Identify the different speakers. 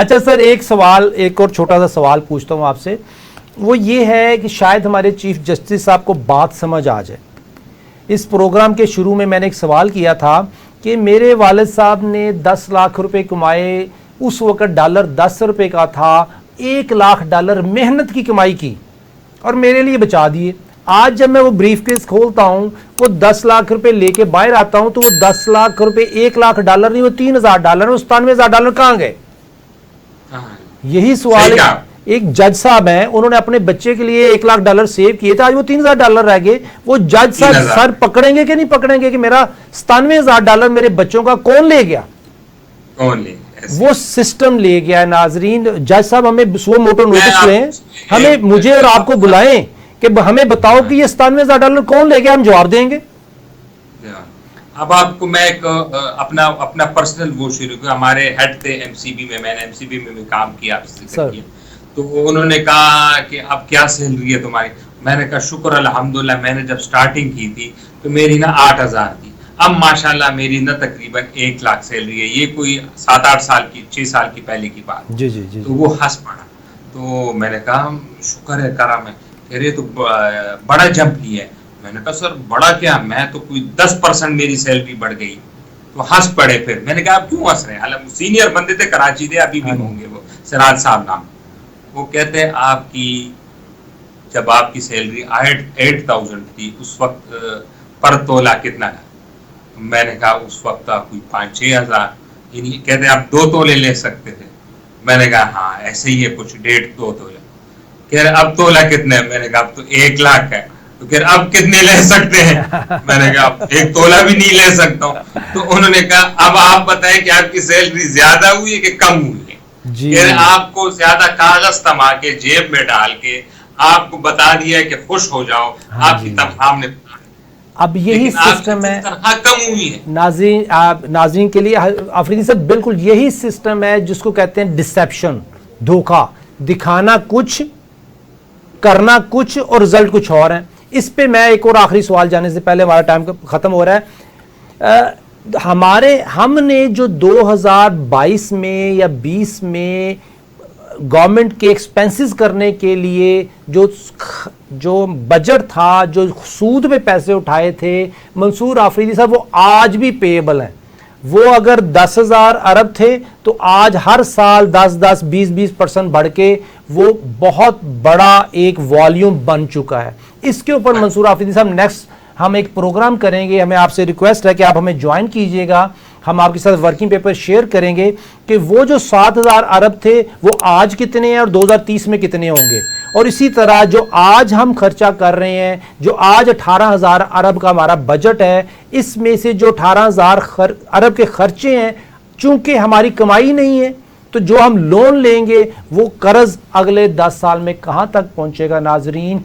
Speaker 1: अच्छा सर, एक सवाल, एक और छोटा सा सवाल पूछता हूँ आपसे। वो ये है कि शायद हमारे चीफ जस्टिस साहब को बात समझ आ जाए। इस प्रोग्राम के शुरू में मैंने एक सवाल किया था कि मेरे वालिद साहब ने 10 लाख रुपए कमाए, उस वक्त डॉलर 10 रुपए का था, 1 लाख डॉलर मेहनत की कमाई की और मेरे लिए बचा दिए। आज जब मैं वो ब्रीफ केस खोलता हूं, वो 10 लाख रुपए लेके बाहर आता हूं तो वो 10 लाख रुपए 1 लाख डॉलर नहीं, वो 3,000 डॉलर, वो 97,000 डॉलर कहां गए? यही सवाल है। एक जज साहब हैं, उन्होंने अपने बच्चे के लिए 1 लाख डॉलर सेव किए थे, आज वो 3,000 डॉलर रह गए। वो जज साहब सर पकड़ेंगे कि नहीं पकड़ेंगे कि मेरा 97,000 डॉलर मेरे बच्चों का कौन ले गया?
Speaker 2: कौन ले?
Speaker 1: वो सिस्टम ले गया। नाजरीन, जज साहब हमें सो मोटो नोटिस लें, हमें, मुझे और आपको बुलाएं कि हमें बताओ कि ये 97,000 डॉलर कौन ले गया, हम जवाब देंगे।
Speaker 2: अब आपको मैं एक अपना पर्सनल वो शुरू किया। हमारे हेड थे एमसीबी में, मैंने एमसीबी में भी काम किया आपसे, तो उन्होंने कहा कि अब क्या सैलरी है तुम्हारी? मैंने कहा शुक्र अल्हम्दुलिल्लाह, मैंने जब स्टार्टिंग की थी तो मेरी ना 8,000 थी, अब माशाल्लाह मेरी ना तकरीबन 1 लाख सैलरी है। ये कोई 7-8 साल की, 6 साल की पहले की बात।
Speaker 1: जी जी जी।
Speaker 2: तो वो हंस पड़ा। तो मैंने कहा शुक्र है, करम है। कह रहे तो बड़ा जंप लिया है। मैंने कहा सर बड़ा क्या, मैं तो कोई 10% मेरी सैलरी बढ़ गई। तो हंस पड़े। फिर मैंने कहा आप क्यों हंस रहे हैं? हालांकि सीनियर बंदे थे, कराची थे, अभी भी होंगे, वो सिराज साहब नाम। वो कहते हैं आपकी जब आपकी सैलरी 8,000 थी उस वक्त पर तोला कितना था? मैंने कहा उस वक्त कोई 5-6 हज़ार। कहते आप 2 तोले ले सकते थे। मैंने कहा हाँ ऐसे ही है कुछ, 1.5-2 तोले। कह रहे अब तोला कितने है? मैंने कहा अब तो 1 लाख है। तो कह रहे अब कितने ले सकते हैं? मैंने कहा अब 1 तोला भी नहीं ले सकता हूँ। तो उन्होंने कहा अब आप बताएं कि आपकी सैलरी ज्यादा हुई है कि कम हुई है? कह रहे आपको ज्यादा कागज थमा के जेब में डाल के आपको बता दिया कि खुश हो जाओ, आपकी तनख्वाह ने।
Speaker 1: अब यही सिस्टम है,
Speaker 2: कम हुई है।
Speaker 1: नाज़रीन के लिए आफरीदी साहब, बिल्कुल यही सिस्टम है जिसको कहते हैं डिसेप्शन, धोखा, दिखाना कुछ, करना कुछ और रिजल्ट कुछ और है। इस पे मैं एक और आखिरी सवाल जाने से पहले, हमारा टाइम खत्म हो रहा है। हमने जो 2022 में या 20 में गवर्नमेंट के एक्सपेंसेस करने के लिए जो बजट था, जो सूद पे पैसे उठाए थे मंसूर आफरीदी साहब, वो आज भी पेएबल हैं। वो अगर 10,000 अरब थे तो आज हर साल 10-10, 20-20% बढ़ के वो बहुत बड़ा एक वॉल्यूम बन चुका है। इसके ऊपर मंसूर आफरीदी साहब नेक्स्ट हम एक प्रोग्राम करेंगे। हमें आपसे रिक्वेस्ट है कि आप हमें ज्वाइन कीजिएगा। हम आपके साथ वर्किंग पेपर शेयर करेंगे कि वो जो 7,000 अरब थे वो आज कितने हैं और 2030 में कितने होंगे। और इसी तरह जो आज हम खर्चा कर रहे हैं, जो आज 18,000 अरब का हमारा बजट है, इसमें से जो 18,000 अरब के खर्चे हैं, चूंकि हमारी कमाई नहीं है, तो जो हम लोन लेंगे वो कर्ज अगले 10 साल में कहां तक पहुंचेगा? नाजरीन,